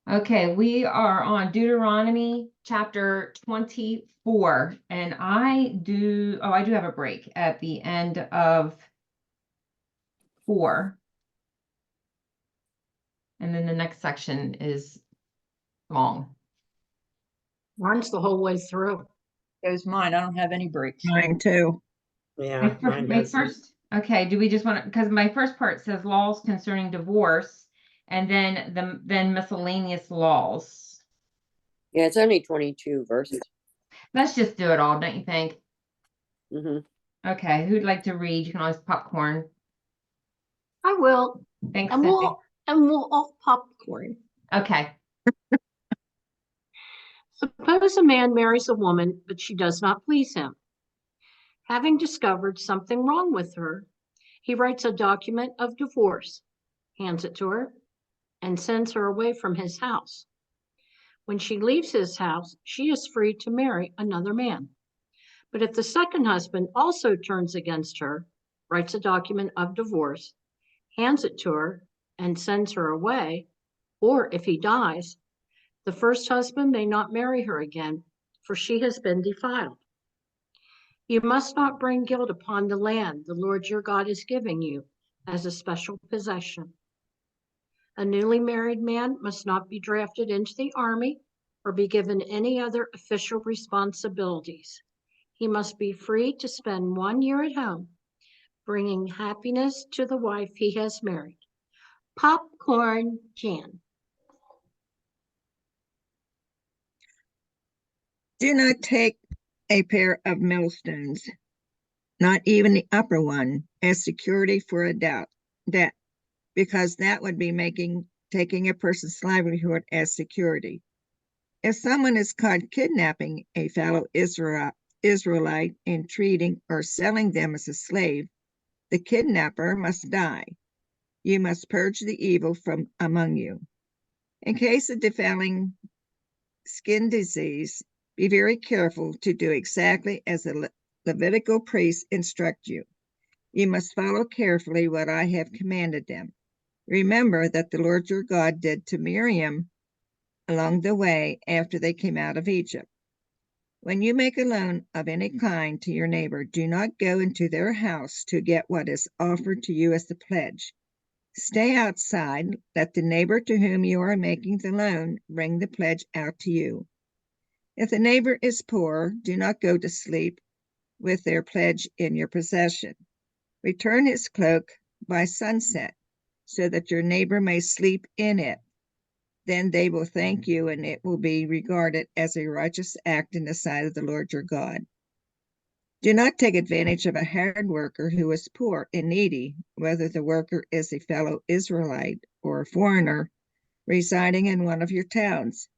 Okay, we are on Deuteronomy chapter 24, and I do have a break at the end of 4, and then the next section is long. Mine's the whole way through. Goes mine. I don't have any breaks. Mine too. Yeah, mine My doesn't. first, okay, do we just want to, because my first part says laws concerning divorce, and then miscellaneous laws. Yeah, it's only 22 verses. Let's just do it all, don't you think? hmm Okay, who'd like to read? You can always popcorn. I will. Thanks, And Cindy. we'll all popcorn. Okay. Suppose a man marries a woman, but she does not please him. Having discovered something wrong with her, he writes a document of divorce, hands it to her, and sends her away from his house. When she leaves his house, she is free to marry another man. But if the second husband also turns against her, writes a document of divorce, hands it to her, and sends her away, or if he dies, the first husband may not marry her again, for she has been defiled. You must not bring guilt upon the land the Lord your God is giving you as a special possession. A newly married man must not be drafted into the army or be given any other official responsibilities. He must be free to spend 1 year at home, bringing happiness to the wife he has married. Popcorn Jan. Do not take a pair of millstones, not even the upper one, as security for a debt, because that would be taking a person's livelihood as security. If someone is caught kidnapping a fellow Israelite and treating or selling them as a slave, the kidnapper must die. You must purge the evil from among you. In case of defiling skin disease, be very careful to do exactly as the Levitical priests instruct you. You must follow carefully what I have commanded them. Remember that the Lord your God did to Miriam along the way after they came out of Egypt. When you make a loan of any kind to your neighbor, do not go into their house to get what is offered to you as the pledge. Stay outside. Let the neighbor to whom you are making the loan bring the pledge out to you. If the neighbor is poor, do not go to sleep with their pledge in your possession. Return his cloak by sunset so that your neighbor may sleep in it. Then they will thank you, and it will be regarded as a righteous act in the sight of the Lord your God. Do not take advantage of a hired worker who is poor and needy, whether the worker is a fellow Israelite or a foreigner residing in one of your towns.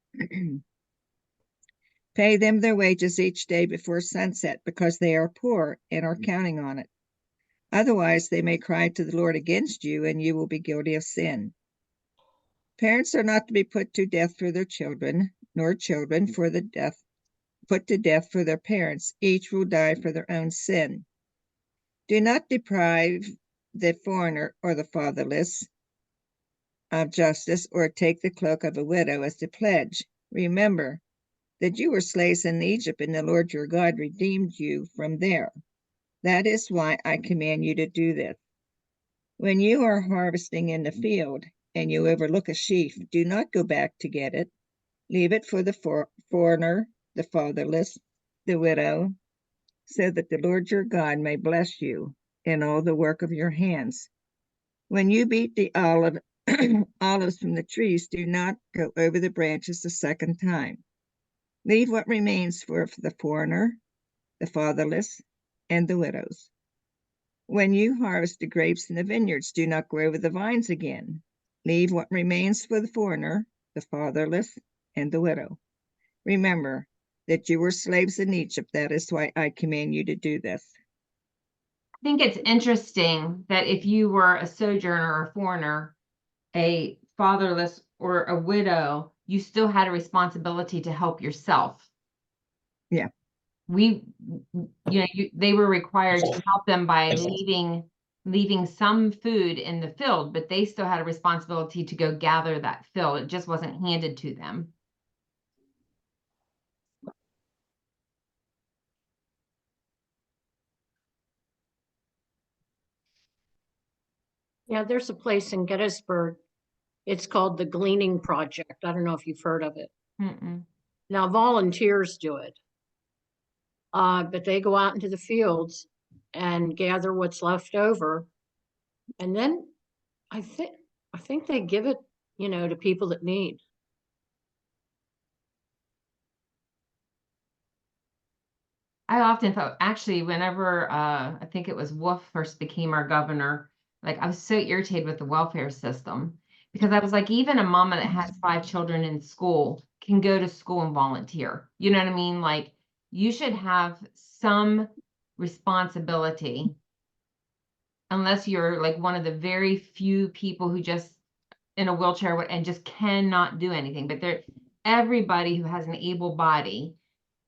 Pay them their wages each day before sunset because they are poor and are counting on it. Otherwise, they may cry to the Lord against you, and you will be guilty of sin. Parents are not to be put to death for their children, nor children put to death for their parents. Each will die for their own sin. Do not deprive the foreigner or the fatherless of justice, or take the cloak of a widow as the pledge. Remember that you were slaves in Egypt, and the Lord your God redeemed you from there. That is why I command you to do this. When you are harvesting in the field and you overlook a sheaf, do not go back to get it. Leave it for the foreigner, the fatherless, the widow, so that the Lord your God may bless you in all the work of your hands. When you beat the olives from the trees, do not go over the branches the second time. Leave what remains for the foreigner, the fatherless, and the widows. When you harvest the grapes in the vineyards, do not go over the vines again. Leave what remains for the foreigner, the fatherless, and the widow. Remember that you were slaves in Egypt. That is why I command you to do this. I think it's interesting that if you were a sojourner or a foreigner, a fatherless or a widow, you still had a responsibility to help yourself. Yeah. They were required to help them by leaving leaving some food in the field, but they still had a responsibility to go gather that field. It just wasn't handed to them. Yeah, there's a place in Gettysburg. It's called the Gleaning Project. I don't know if you've heard of it. Mm-mm. Now volunteers do it. But they go out into the fields and gather what's left over. And then I think they give it, to people that need. I often felt actually whenever I think it was Wolf first became our governor, like I was so irritated with the welfare system because I was like, even a mama that has 5 children in school can go to school and volunteer. You know what I mean? Like you should have some responsibility unless you're like one of the very few people who just in a wheelchair and just cannot do anything. But everybody who has an able body,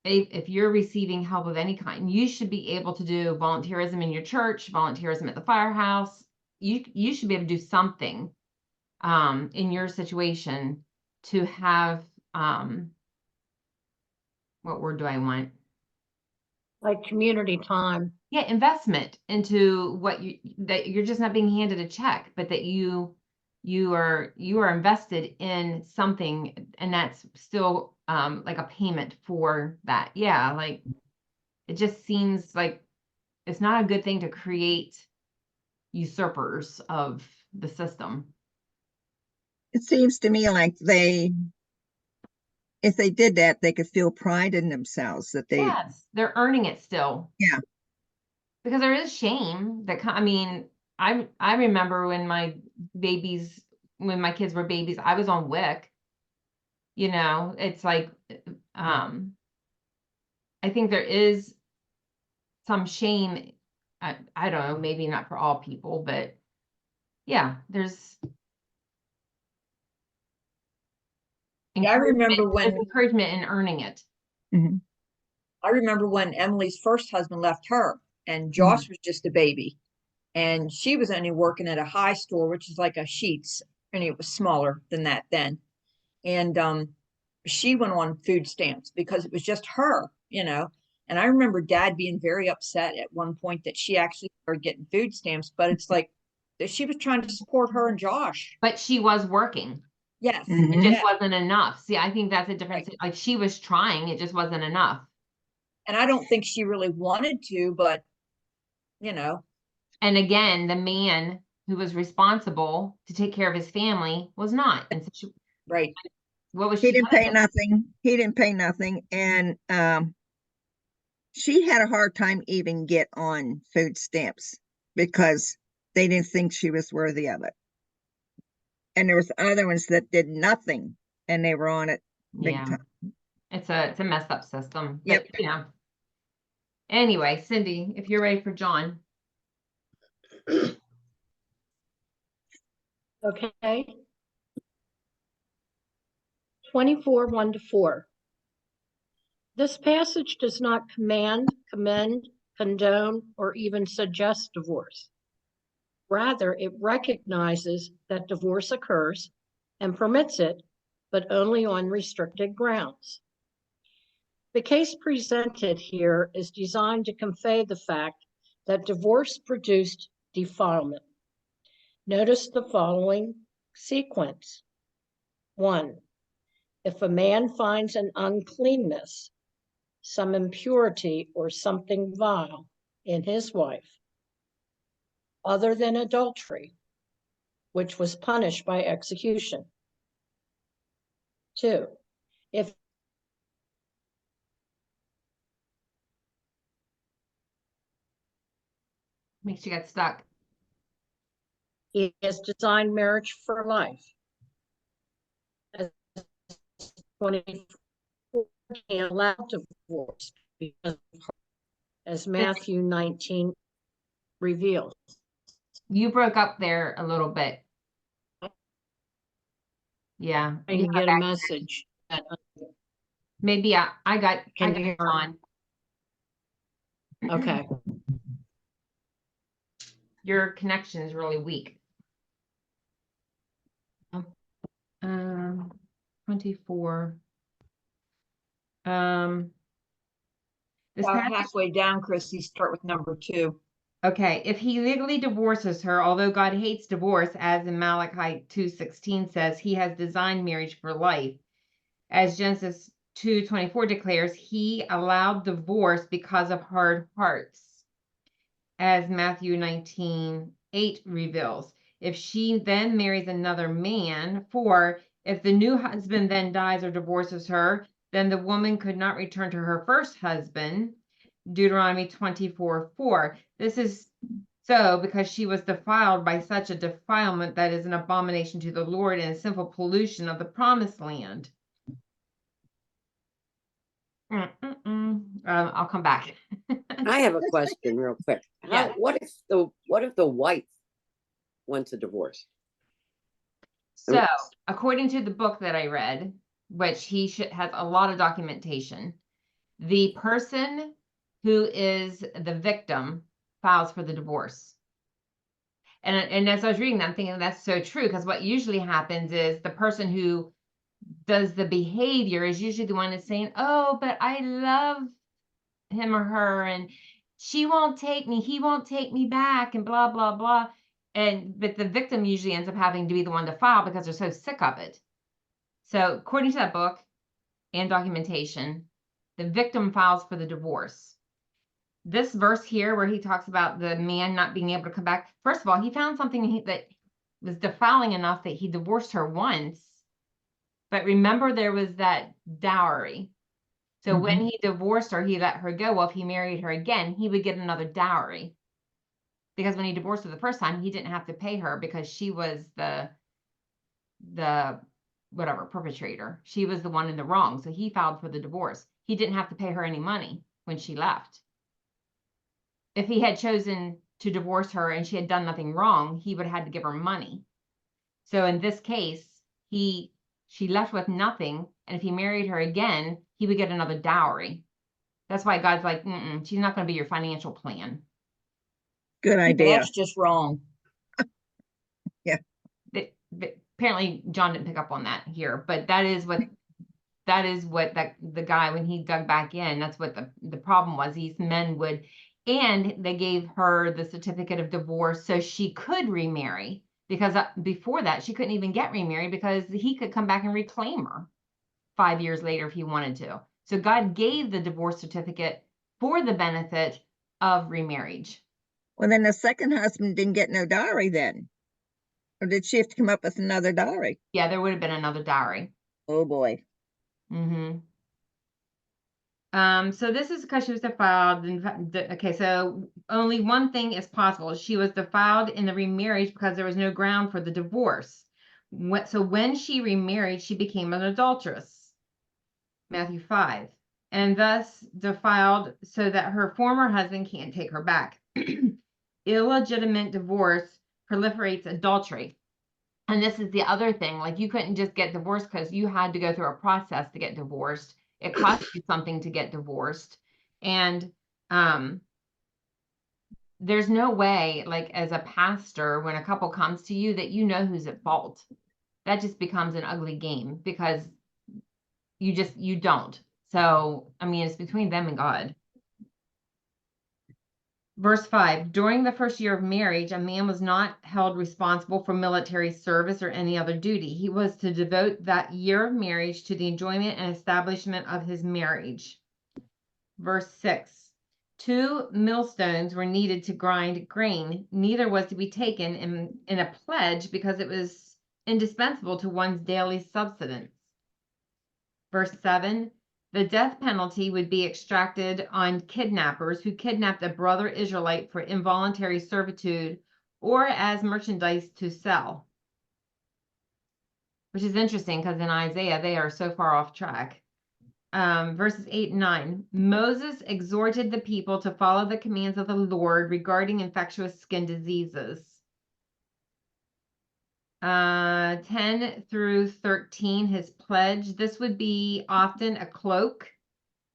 if you're receiving help of any kind, you should be able to do volunteerism in your church, volunteerism at the firehouse. You should be able to do something in your situation to have what word do I want? Like community time. Yeah, investment into that you're just not being handed a check, but that you are invested in something, and that's still like a payment for that. Yeah, like it just seems like it's not a good thing to create usurpers of the system. It seems to me like if they did that, they could feel pride in themselves that they, Yes, they're earning it still. Yeah. Because there is shame that I mean, I remember when my kids were babies, I was on WIC. It's like I think there is some shame. I don't know, maybe not for all people, but yeah, there's Yeah, I remember when encouragement in earning it. Mhm. I remember when Emily's first husband left her and Josh was just a baby. And she was only working at a high store, which is like a Sheets, and it was smaller than that then. And she went on food stamps because it was just her. And I remember Dad being very upset at one point that she actually started getting food stamps, but it's like that she was trying to support her and Josh. But she was working. Yes. Mhm. It just Yeah. wasn't enough. See, I think that's a difference. Right. Like she was trying, it just wasn't enough. And I don't think she really wanted to, but you know, And again, the man who was responsible to take care of his family was not. And so right. what was He she didn't gonna pay do? nothing. He didn't pay nothing. And she had a hard time even get on food stamps because they didn't think she was worthy of it. And there was other ones that did nothing and they were on it big Yeah, time. it's a messed up system. Yep. But anyway, Cindy, if you're ready for John. Okay. 24, 1-4. This passage does not command, commend, condone, or even suggest divorce. Rather, it recognizes that divorce occurs and permits it, but only on restricted grounds. The case presented here is designed to convey the fact that divorce produced defilement. Notice the following sequence. 1, if a man finds an uncleanness, some impurity or something vile in his wife, other than adultery, which was punished by execution. 2, if Makes you get stuck. he has designed marriage for life, as 24 allowed divorce because of her, as Matthew 19 reveals. You broke up there a little bit. Yeah. I can get a message. Maybe I got Can you hear? John. Okay. Your connection is really weak. 24. This About passage, halfway down, Chrissy, start with number 2. okay, if he legally divorces her, although God hates divorce, as in Malachi 2:16 says, he has designed marriage for life. As Genesis 2:24 declares, he allowed divorce because of hard hearts, as Matthew 19:8 reveals. If she then marries another man, for if the new husband then dies or divorces her, then the woman could not return to her first husband. Deuteronomy 24:4. This is so because she was defiled by such a defilement that is an abomination to the Lord and a sinful pollution of the promised land. I'll come back. I have a question real quick. Yeah. What if the wife wants a divorce? So, according to the book that I read, which has a lot of documentation, the person who is the victim files for the divorce. And as I was reading that, I'm thinking that's so true, because what usually happens is the person who does the behavior is usually the one that's saying, oh, but I love him or her, and she won't take me, he won't take me back, and blah, blah, blah. But the victim usually ends up having to be the one to file because they're so sick of it. So according to that book and documentation, the victim files for the divorce. This verse here where he talks about the man not being able to come back, first of all, he found something that was defiling enough that he divorced her once. But remember, there was that dowry. So when he divorced her, he let her go. Well, if he married her again, he would get another dowry. Because when he divorced her the first time, he didn't have to pay her because she was the whatever perpetrator. She was the one in the wrong. So he filed for the divorce. He didn't have to pay her any money when she left. If he had chosen to divorce her and she had done nothing wrong, he would have had to give her money. So in this case, she left with nothing, and if he married her again, he would get another dowry. That's why God's like, she's not going to be your financial plan. Good idea. That's just wrong. But apparently John didn't pick up on that here, but that is what the guy, when he dug back in, that's what the problem was. These men would, and they gave her the certificate of divorce so she could remarry, because before that she couldn't even get remarried because he could come back and reclaim her 5 years later if he wanted to. So God gave the divorce certificate for the benefit of remarriage. Well, then the second husband didn't get no dowry then. Or did she have to come up with another dowry? Yeah, there would have been another dowry. Oh boy. So this is because she was defiled. Okay, so only one thing is possible. She was defiled in the remarriage because there was no ground for the divorce. So when she remarried, she became an adulteress. Matthew 5. And thus defiled so that her former husband can't take her back. Illegitimate divorce proliferates adultery. And this is the other thing, like you couldn't just get divorced because you had to go through a process to get divorced. It cost you something to get divorced. And there's no way, like as a pastor, when a couple comes to you, that you know who's at fault. That just becomes an ugly game because you don't. So, I mean, it's between them and God. Verse 5, during the first year of marriage, a man was not held responsible for military service or any other duty. He was to devote that year of marriage to the enjoyment and establishment of his marriage. Verse 6, 2 millstones were needed to grind grain. Neither was to be taken in a pledge because it was indispensable to one's daily subsistence. Verse 7, the death penalty would be extracted on kidnappers who kidnapped a brother Israelite for involuntary servitude or as merchandise to sell. Which is interesting because in Isaiah, they are so far off track. Verses 8 and 9, Moses exhorted the people to follow the commands of the Lord regarding infectious skin diseases. 10 through 13, his pledge. This would be often a cloak,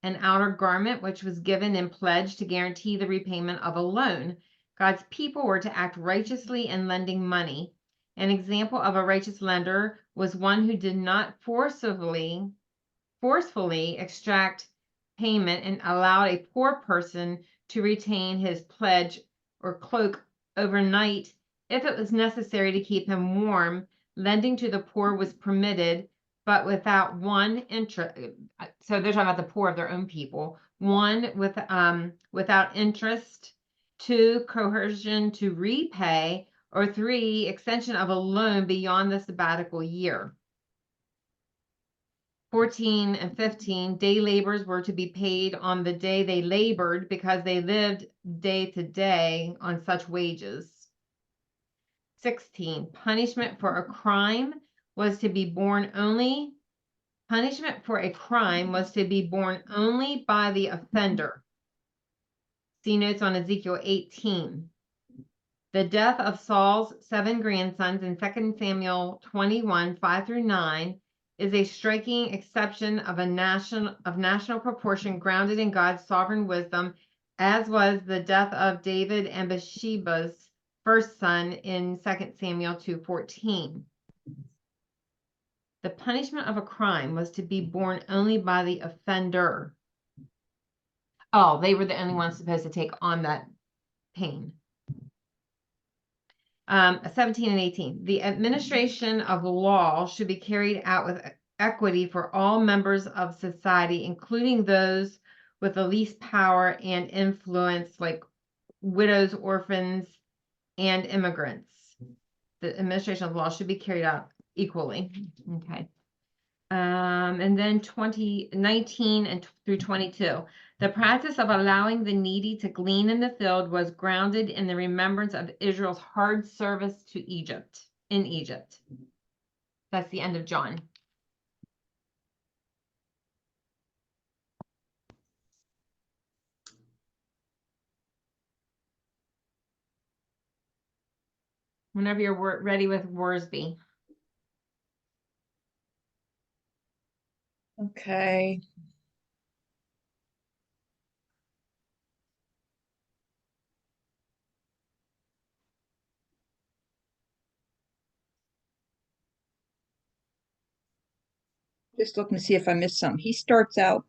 an outer garment, which was given in pledge to guarantee the repayment of a loan. God's people were to act righteously in lending money. An example of a righteous lender was one who did not forcefully extract payment and allowed a poor person to retain his pledge or cloak overnight if it was necessary to keep him warm. Lending to the poor was permitted, but without one interest. So they're talking about the poor of their own people. One, without interest. Two, coercion to repay. Or three, extension of a loan beyond the sabbatical year. 14 and 15, day laborers were to be paid on the day they labored because they lived day to day on such wages. 16, punishment for a crime was to be borne only. Punishment for a crime was to be borne only by the offender. See notes on Ezekiel 18. The death of Saul's 7 grandsons in 2 Samuel 21, 5-9 is a striking exception of national proportion grounded in God's sovereign wisdom, as was the death of David and Bathsheba's first son in 2 Samuel 2:14. The punishment of a crime was to be borne only by the offender. Oh, they were the only ones supposed to take on that pain. 17 and 18. The administration of law should be carried out with equity for all members of society, including those with the least power and influence, like widows, orphans, and immigrants. The administration of law should be carried out equally. Okay. And then 19 and through 22. The practice of allowing the needy to glean in the field was grounded in the remembrance of Israel's hard service to Egypt, in Egypt. That's the end of John. Whenever you're ready with Worsby. Okay. Just looking to see if I missed something. He starts out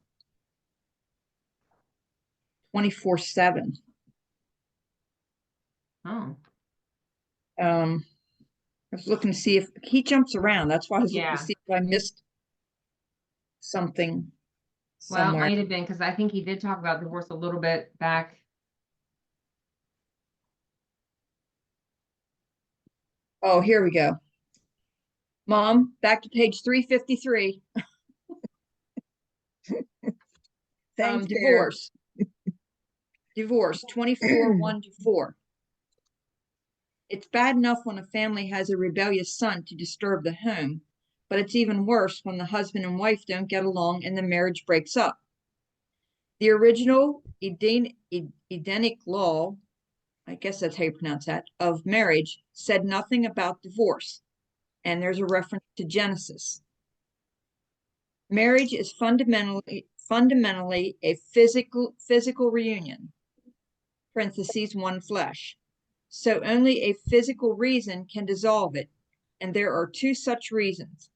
24/7. Oh, I was looking to see if he jumps around. That's why I was looking to yeah. see if I missed something Well, it somewhere. might have been because I think he did talk about divorce a little bit back. Oh, here we go. Mom, back to page 353. Thanks, Sarah. Divorce. Divorce, 24:1-4. It's bad enough when a family has a rebellious son to disturb the home, but it's even worse when the husband and wife don't get along and the marriage breaks up. The original Edenic law, I guess that's how you pronounce that, of marriage said nothing about divorce, and there's a reference to Genesis. Marriage is fundamentally a physical reunion, parentheses, one flesh. So only a physical reason can dissolve it, and there are two such reasons: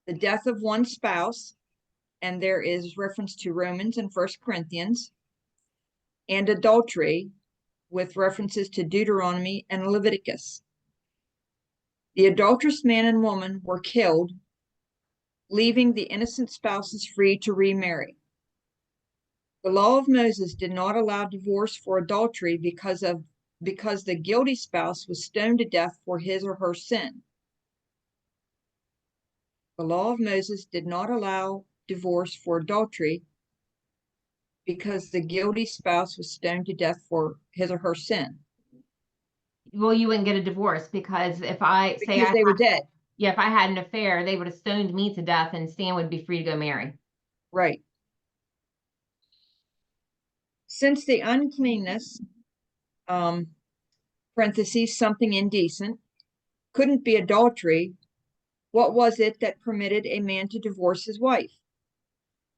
the death of one spouse, and there is reference to Romans and 1 Corinthians, and adultery, with references to Deuteronomy and Leviticus. The adulterous man and woman were killed, leaving the innocent spouses free to remarry. The law of Moses did not allow divorce for adultery because the guilty spouse was stoned to death for his or her sin. The law of Moses did not allow divorce for adultery because the guilty spouse was stoned to death for his or her sin. Well, you wouldn't get a divorce because if I say Because they were dead. Yeah, if I had an affair, they would have stoned me to death and Stan would be free to go marry. Right. Since the uncleanness, parentheses, something indecent, couldn't be adultery, what was it that permitted a man to divorce his wife?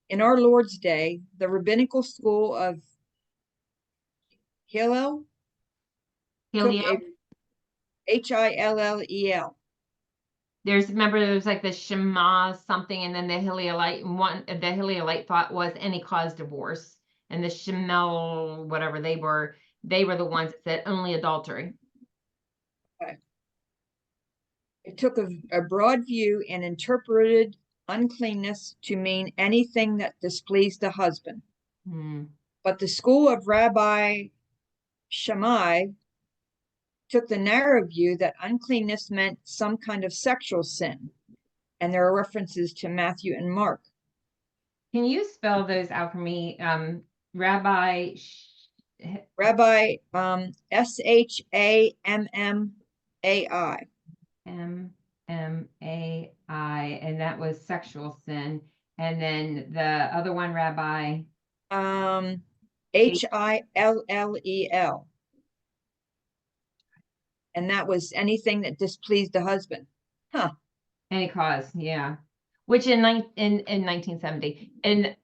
In our Lord's day, the rabbinical school of Hillel took Hillel. a Hillel. Remember there's like the Shema something, and then the Hillelite one, the Hillelite thought was any cause divorce, and the Shemel, whatever they were the ones that said only adultery. It took a broad view and interpreted uncleanness to mean anything that displeased the husband. But the school of Rabbi Shammai took the narrow view that uncleanness meant some kind of sexual sin. And there are references to Matthew and Mark. Can you spell those out for me? Rabbi Rabbi Shammai. Mmai, and that was sexual sin. And then the other one, Rabbi Hillel. And that was anything that displeased the husband. Huh. any cause, yeah. Which in 1970, in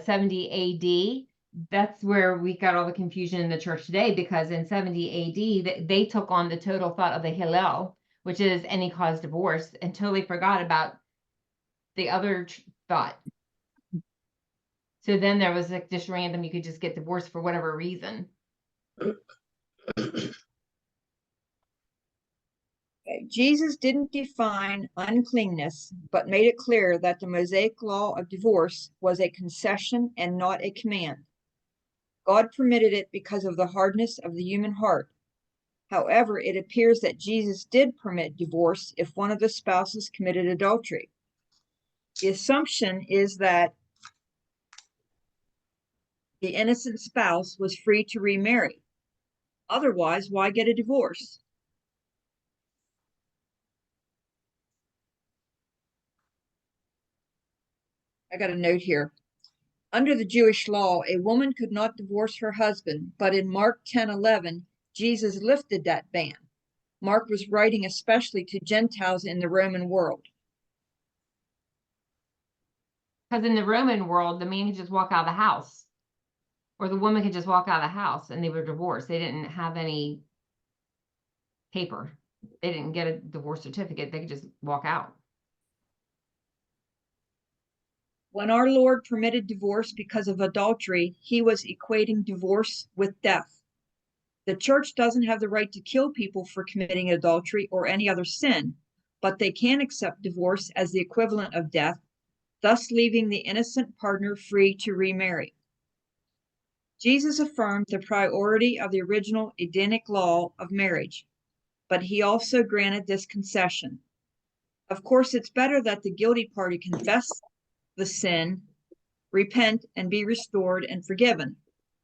70 AD, that's where we got all the confusion in the church today, because in 70 AD they took on the total thought of the Hillel, which is any cause divorce, and totally forgot about the other thought. So then there was like just random, you could just get divorced for whatever reason. Jesus didn't define uncleanness, but made it clear that the Mosaic law of divorce was a concession and not a command. God permitted it because of the hardness of the human heart. However, it appears that Jesus did permit divorce if one of the spouses committed adultery. The assumption is that the innocent spouse was free to remarry. Otherwise, why get a divorce? I got a note here. Under the Jewish law, a woman could not divorce her husband, but in Mark 10:11, Jesus lifted that ban. Mark was writing especially to Gentiles in the Roman world. Because in the Roman world, the man could just walk out of the house, or the woman could just walk out of the house, and they were divorced. They didn't have any paper. They didn't get a divorce certificate. They could just walk out. When our Lord permitted divorce because of adultery, he was equating divorce with death. The church doesn't have the right to kill people for committing adultery or any other sin, but they can accept divorce as the equivalent of death, thus leaving the innocent partner free to remarry. Jesus affirmed the priority of the original Edenic law of marriage, but he also granted this concession. Of course, it's better that the guilty party confess the sin, repent, and be restored and forgiven,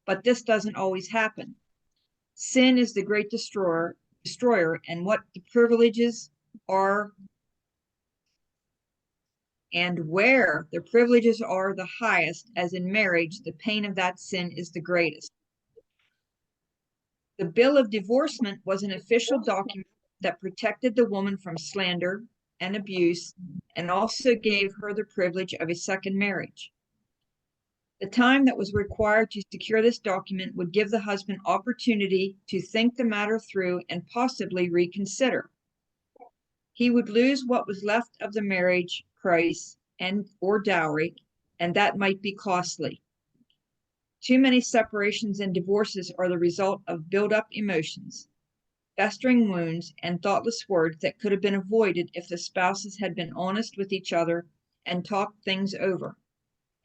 but this doesn't always happen. Sin is the great destroyer, and what the privileges are and where the privileges are the highest, as in marriage, the pain of that sin is the greatest. The bill of divorcement was an official document that protected the woman from slander and abuse, and also gave her the privilege of a second marriage. The time that was required to secure this document would give the husband opportunity to think the matter through and possibly reconsider. He would lose what was left of the marriage price or dowry, and that might be costly. Too many separations and divorces are the result of built-up emotions, festering wounds, and thoughtless words that could have been avoided if the spouses had been honest with each other and talked things over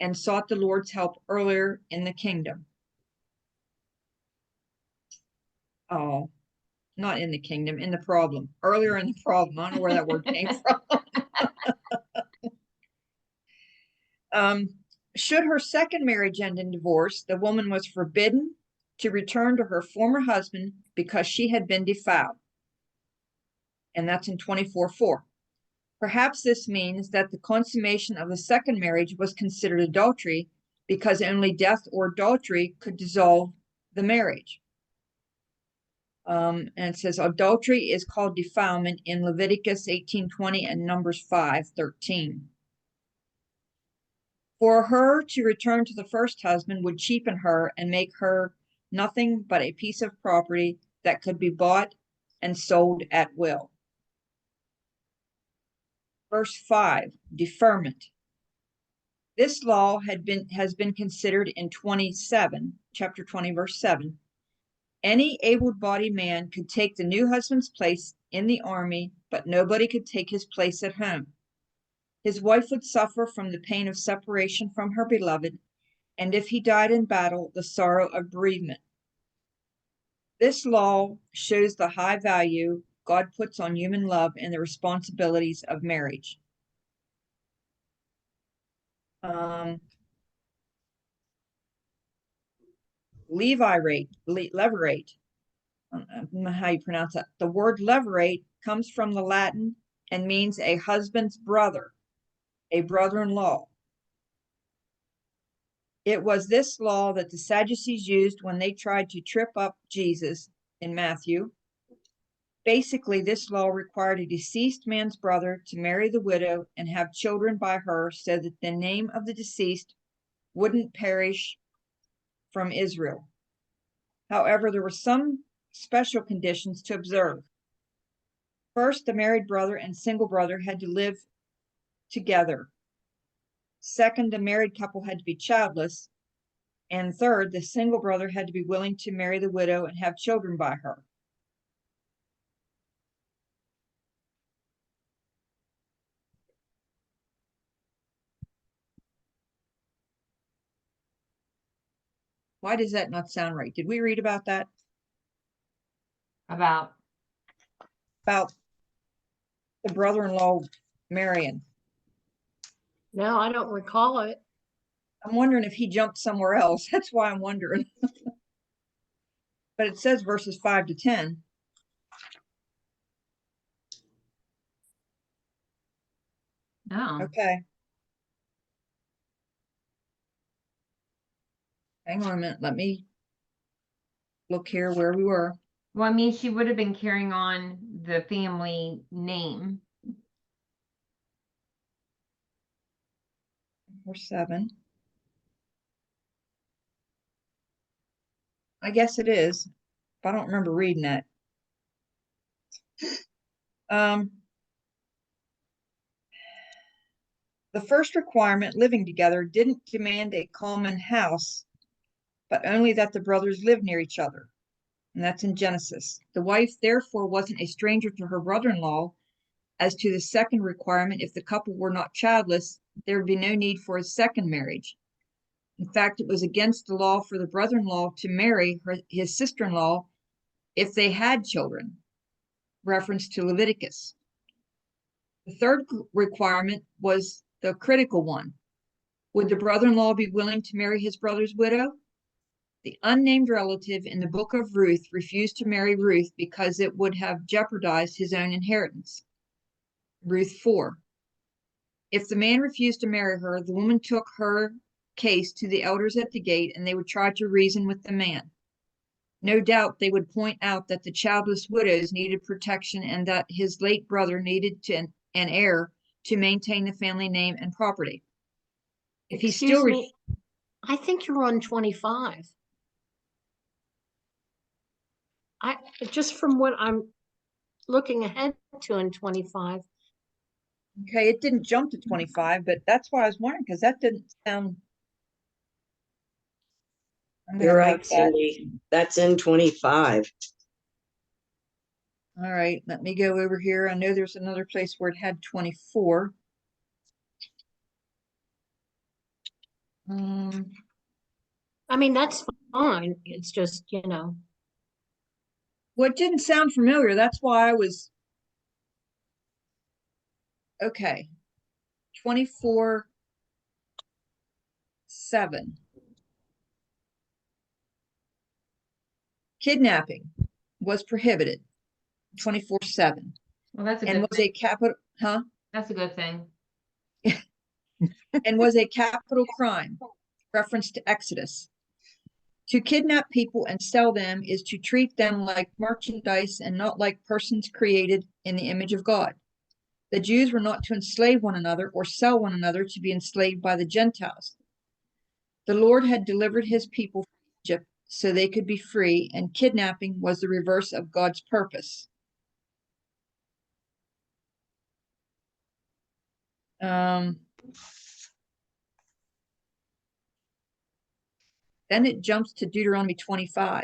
and sought the Lord's help earlier in the kingdom. Oh, not in the kingdom, in the problem. Earlier in the problem. I don't know where that word came from. Should her second marriage end in divorce, the woman was forbidden to return to her former husband because she had been defiled. And that's in 24:4. Perhaps this means that the consummation of the second marriage was considered adultery because only death or adultery could dissolve the marriage. And it says adultery is called defilement in Leviticus 18:20 and Numbers 5:13. For her to return to the first husband would cheapen her and make her nothing but a piece of property that could be bought and sold at will. Verse 5, deferment. This law has been considered in chapter 20, verse 7. Any able-bodied man could take the new husband's place in the army, but nobody could take his place at home. His wife would suffer from the pain of separation from her beloved, and if he died in battle, the sorrow of bereavement. This law shows the high value God puts on human love and the responsibilities of marriage. Levirate. I don't know how you pronounce that. The word levirate comes from the Latin and means a husband's brother, a brother-in-law. It was this law that the Sadducees used when they tried to trip up Jesus in Matthew. Basically, this law required a deceased man's brother to marry the widow and have children by her so that the name of the deceased wouldn't perish from Israel. However, there were some special conditions to observe. First, the married brother and single brother had to live together. Second, the married couple had to be childless. And third, the single brother had to be willing to marry the widow and have children by her. Why does that not sound right? Did we read about that? About About the brother-in-law marrying? No, I don't recall it. I'm wondering if he jumped somewhere else. That's why I'm wondering. But it says verses 5 to 10. no. Okay. Hang on a minute. Let me look here where we were. Well, I mean, she would have been carrying on the family name. Verse 7. I guess it is, but I don't remember reading that. The first requirement, living together, didn't demand a common house, but only that the brothers live near each other. And that's in Genesis. The wife, therefore, wasn't a stranger to her brother-in-law. As to the second requirement, if the couple were not childless, there would be no need for a second marriage. In fact, it was against the law for the brother-in-law to marry his sister-in-law if they had children, reference to Leviticus. The third requirement was the critical one. Would the brother-in-law be willing to marry his brother's widow? The unnamed relative in the book of Ruth refused to marry Ruth because it would have jeopardized his own inheritance. Ruth 4. If the man refused to marry her, the woman took her case to the elders at the gate, and they would try to reason with the man. No doubt they would point out that the childless widows needed protection and that his late brother needed an heir to maintain the family name and property. If he Excuse still me, I think you're on 25. Just from what I'm looking ahead to in 25. Okay, it didn't jump to 25, but that's why I was wondering, because that didn't sound. You're right, Cindy. That's in 25. All right, let me go over here. I know there's another place where it had 24. I mean, that's fine. It's just, you know. Well, it didn't sound familiar. That's why I was. Okay. 24:7. Kidnapping was prohibited. 24/7. Well, that's a And good was thing. a capital, huh? That's a good thing. And was a capital crime. Reference to Exodus. To kidnap people and sell them is to treat them like merchandise and not like persons created in the image of God. The Jews were not to enslave one another or sell one another to be enslaved by the Gentiles. The Lord had delivered his people from Egypt so they could be free, and kidnapping was the reverse of God's purpose. Then it jumps to Deuteronomy 25.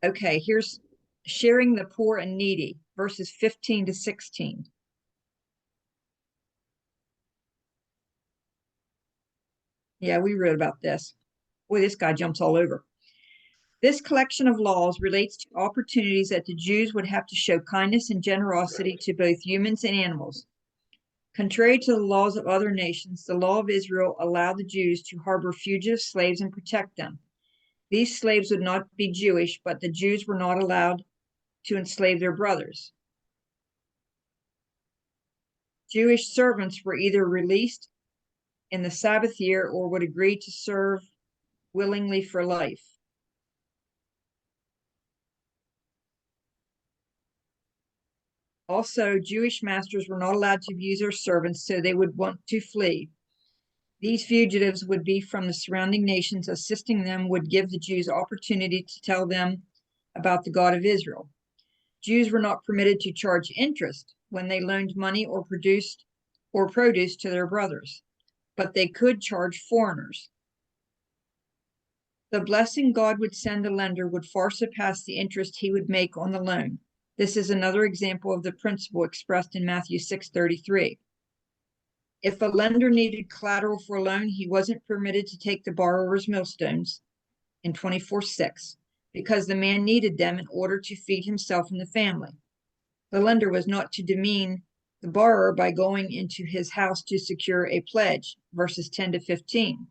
Okay, here's sharing the poor and needy, verses 15 to 16. Yeah, we read about this. Boy, this guy jumps all over. This collection of laws relates to opportunities that the Jews would have to show kindness and generosity to both humans and animals. Contrary to the laws of other nations, the law of Israel allowed the Jews to harbor fugitive slaves and protect them. These slaves would not be Jewish, but the Jews were not allowed to enslave their brothers. Jewish servants were either released in the Sabbath year or would agree to serve willingly for life. Also, Jewish masters were not allowed to abuse their servants, so they would want to flee. These fugitives would be from the surrounding nations. Assisting them would give the Jews opportunity to tell them about the God of Israel. Jews were not permitted to charge interest when they loaned money or produce to their brothers, but they could charge foreigners. The blessing God would send the lender would far surpass the interest he would make on the loan. This is another example of the principle expressed in Matthew 6:33. If a lender needed collateral for a loan, he wasn't permitted to take the borrower's millstones in 24:6 because the man needed them in order to feed himself and the family. The lender was not to demean the borrower by going into his house to secure a pledge, verses 10 to 15.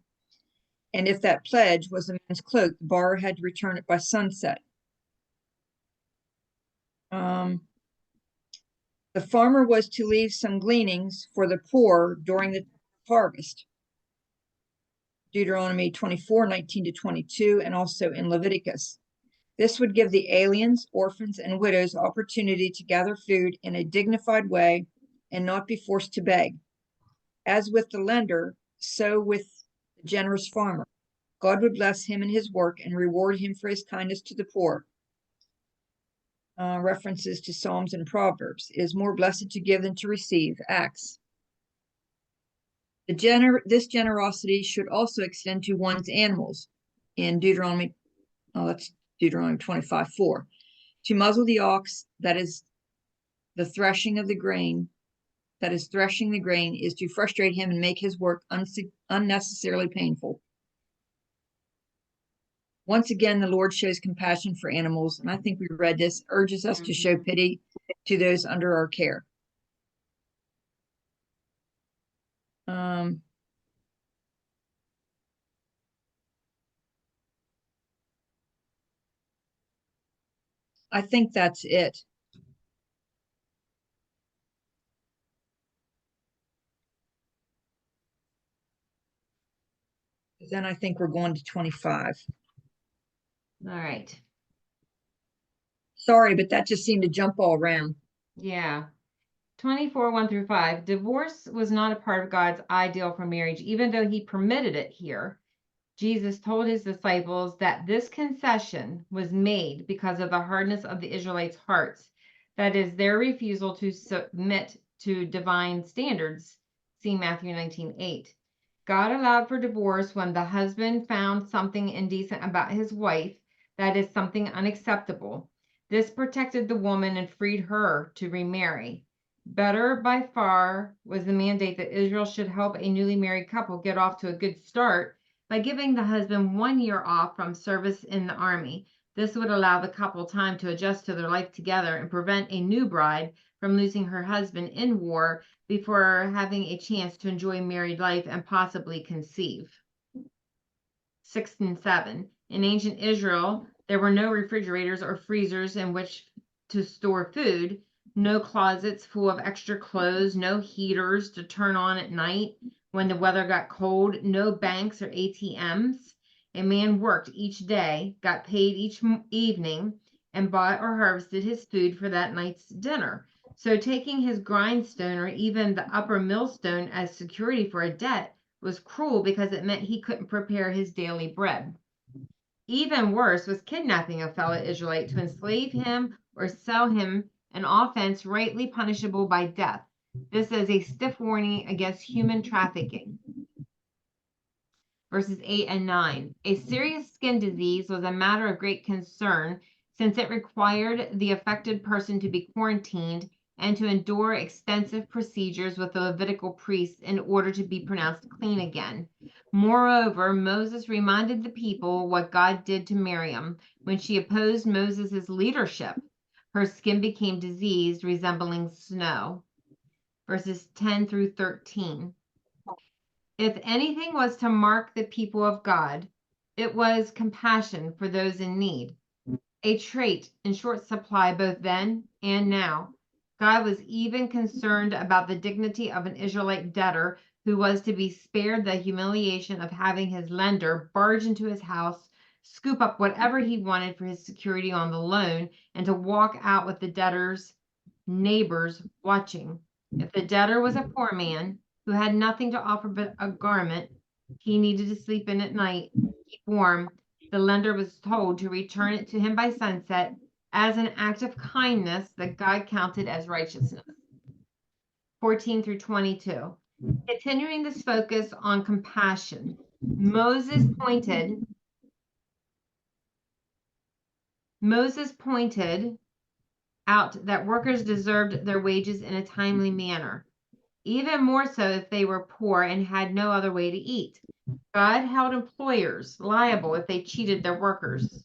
And if that pledge was the man's cloak, the borrower had to return it by sunset. The farmer was to leave some gleanings for the poor during the harvest. Deuteronomy 24:19 to 22, and also in Leviticus. This would give the aliens, orphans, and widows opportunity to gather food in a dignified way and not be forced to beg. As with the lender, so with the generous farmer. God would bless him in his work and reward him for his kindness to the poor. References to Psalms and Proverbs. It is more blessed to give than to receive. Acts. This generosity should also extend to one's animals. In Deuteronomy 25:4. To muzzle the ox, that is the threshing of the grain, that is threshing the grain, is to frustrate him and make his work unnecessarily painful. Once again, the Lord shows compassion for animals, and I think we read this, urges us to show pity to those under our care. I think that's it. Then I think we're going to 25. All right. Sorry, but that just seemed to jump all around. Yeah. 24, 1 through 5. Divorce was not a part of God's ideal for marriage, even though he permitted it here. Jesus told his disciples that this concession was made because of the hardness of the Israelites' hearts. That is, their refusal to submit to divine standards. See Matthew 19:8. God allowed for divorce when the husband found something indecent about his wife, that is, something unacceptable. This protected the woman and freed her to remarry. Better by far was the mandate that Israel should help a newly married couple get off to a good start by giving the husband 1 year off from service in the army. This would allow the couple time to adjust to their life together and prevent a new bride from losing her husband in war before having a chance to enjoy married life and possibly conceive. 6 and 7. In ancient Israel, there were no refrigerators or freezers in which to store food, no closets full of extra clothes, no heaters to turn on at night when the weather got cold, no banks or ATMs. A man worked each day, got paid each evening, and bought or harvested his food for that night's dinner. So taking his grindstone or even the upper millstone as security for a debt was cruel because it meant he couldn't prepare his daily bread. Even worse was kidnapping a fellow Israelite to enslave him or sell him, an offense rightly punishable by death. This is a stiff warning against human trafficking. Verses 8 and 9. A serious skin disease was a matter of great concern since it required the affected person to be quarantined and to endure extensive procedures with the Levitical priests in order to be pronounced clean again. Moreover, Moses reminded the people what God did to Miriam when she opposed Moses' leadership. Her skin became diseased, resembling snow. Verses 10 through 13. If anything was to mark the people of God, it was compassion for those in need, a trait in short supply both then and now. God was even concerned about the dignity of an Israelite debtor who was to be spared the humiliation of having his lender barge into his house, scoop up whatever he wanted for his security on the loan, and to walk out with the debtor's neighbors watching. If the debtor was a poor man who had nothing to offer but a garment he needed to sleep in at night, keep warm, the lender was told to return it to him by sunset as an act of kindness that God counted as righteousness. 14 through 22. Continuing this focus on compassion, Moses pointed out that workers deserved their wages in a timely manner, even more so if they were poor and had no other way to eat. God held employers liable if they cheated their workers.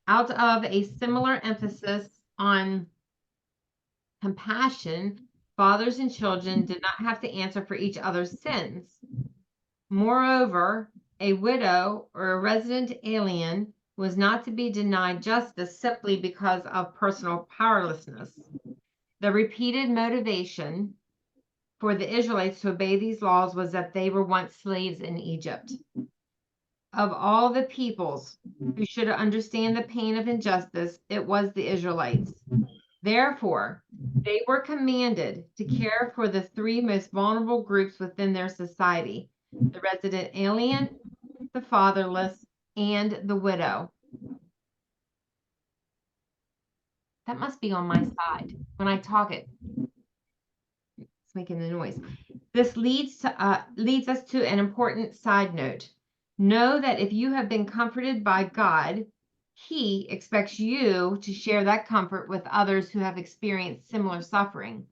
Out of a similar emphasis on compassion, fathers and children did not have to answer for each other's sins. Moreover, a widow or a resident alien was not to be denied justice simply because of personal powerlessness. The repeated motivation for the Israelites to obey these laws was that they were once slaves in Egypt. Of all the peoples who should understand the pain of injustice, it was the Israelites. Therefore, they were commanded to care for the three most vulnerable groups within their society: the resident alien, the fatherless, and the widow. That must be on my side. When I talk, it's making the noise. This leads us to an important side note. Know that if you have been comforted by God, He expects you to share that comfort with others who have experienced similar suffering.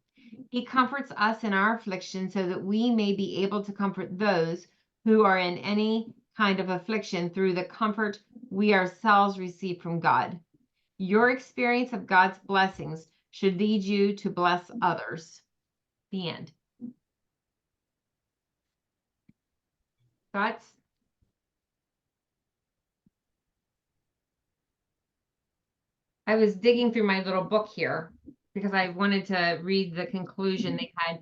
He comforts us in our affliction so that we may be able to comfort those who are in any kind of affliction through the comfort we ourselves receive from God. Your experience of God's blessings should lead you to bless others. The end. Thoughts? I was digging through my little book here because I wanted to read the conclusion. They had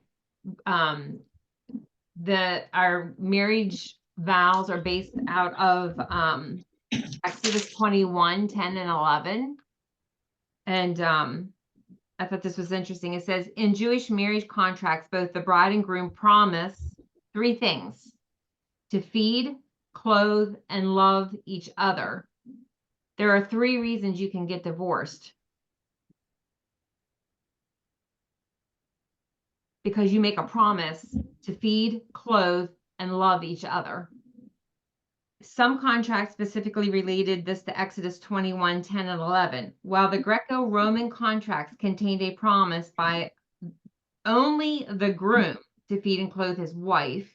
our marriage vows are based out of Exodus 21, 10 and 11. And I thought this was interesting. It says, in Jewish marriage contracts, both the bride and groom promise three things: to feed, clothe, and love each other. There are three reasons you can get divorced. Because you make a promise to feed, clothe, and love each other. Some contracts specifically related this to Exodus 21, 10, and 11, while the Greco-Roman contracts contained a promise by only the groom to feed and clothe his wife.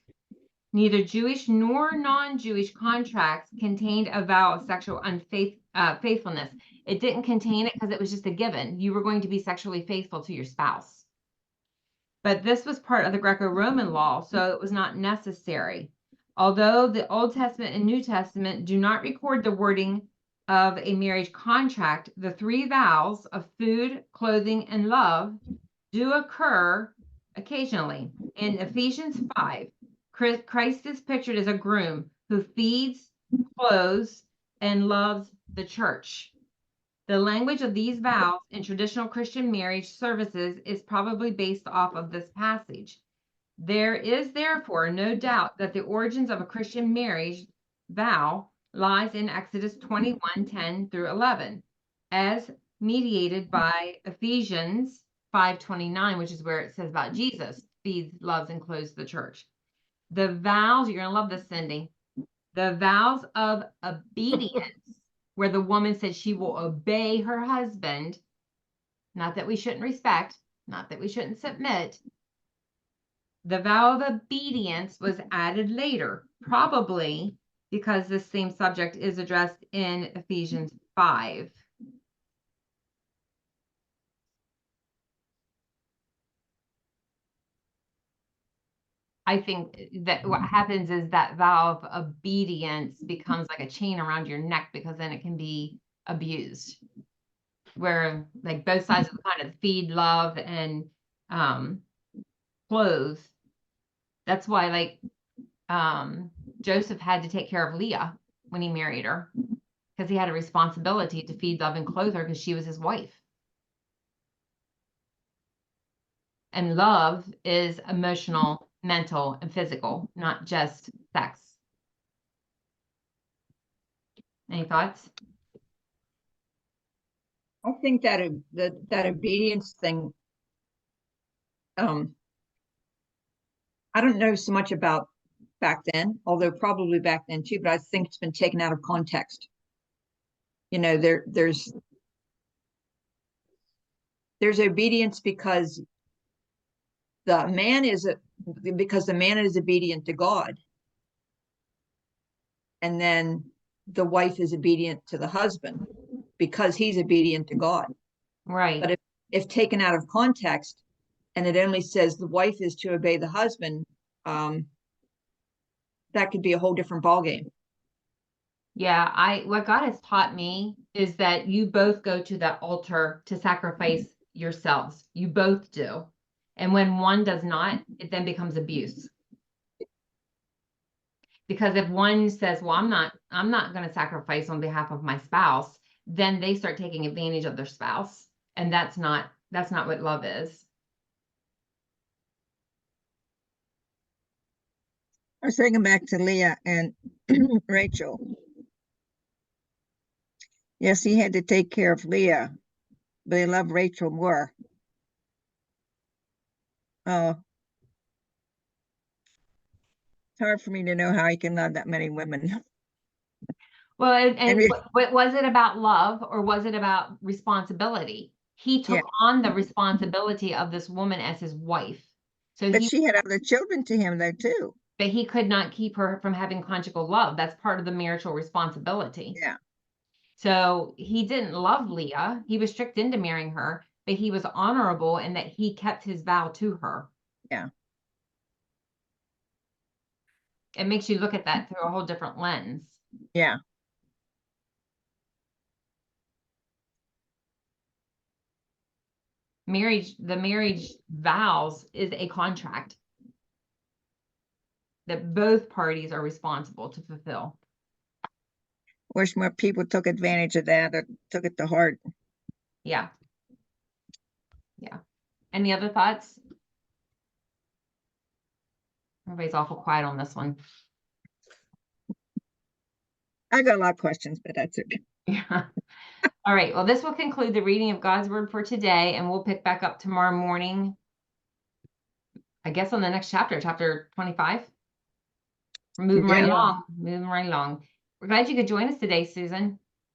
Neither Jewish nor non-Jewish contracts contained a vow of sexual faithfulness. It didn't contain it because it was just a given. You were going to be sexually faithful to your spouse. But this was part of the Greco-Roman law, so it was not necessary. Although the Old Testament and New Testament do not record the wording of a marriage contract, the three vows of food, clothing, and love do occur occasionally. In Ephesians 5, Christ is pictured as a groom who feeds, clothes, and loves the church. The language of these vows in traditional Christian marriage services is probably based off of this passage. There is therefore no doubt that the origins of a Christian marriage vow lies in Exodus 21:10 through 11, as mediated by Ephesians 5:29, which is where it says about Jesus feeds, loves, and clothes the church. The vows, you're going to love this, Cindy. The vows of obedience, where the woman said she will obey her husband, not that we shouldn't respect, not that we shouldn't submit. The vow of obedience was added later, probably because this same subject is addressed in Ephesians 5. I think that what happens is that vow of obedience becomes like a chain around your neck, because then it can be abused. Where like both sides of the kind of feed, love, and clothe. That's why like Joseph had to take care of Leah when he married her, because he had a responsibility to feed, love, and clothe her because she was his wife. And love is emotional, mental, and physical, not just sex. Any thoughts? I think that that obedience thing, I don't know so much about back then, although probably back then too, but I think it's been taken out of context. You know, there's obedience because the man is obedient to God, and then the wife is obedient to the husband because he's obedient to God. Right. But if taken out of context, and it only says the wife is to obey the husband, that could be a whole different ballgame. Yeah, what God has taught me is that you both go to that altar to sacrifice yourselves. You both do. And when one does not, it then becomes abuse. Because if one says, well, I'm not going to sacrifice on behalf of my spouse, then they start taking advantage of their spouse. And that's not what love is. I was thinking back to Leah and Rachel. Yes, he had to take care of Leah, but he loved Rachel more. Oh, it's hard for me to know how he can love that many women. Well, and what was it about love, or was it about responsibility? He took on the responsibility of this woman as his wife. So but she had other children to him though too. But he could not keep her from having conjugal love. That's part of the marital responsibility. Yeah. So he didn't love Leah. He was tricked into marrying her, but he was honorable in that he kept his vow to her. Yeah. It makes you look at that through a whole different lens. Yeah. The marriage vows is a contract that both parties are responsible to fulfill. Wish more people took advantage of that or took it to heart. Yeah. Yeah. Any other thoughts? Everybody's awful quiet on this one. I got a lot of questions, but that's it. Yeah. All right. Well, this will conclude the reading of God's word for today, and we'll pick back up tomorrow morning, I guess, on the next chapter, chapter 25. We're moving right along. Moving right along. We're glad you could join us today, Susan.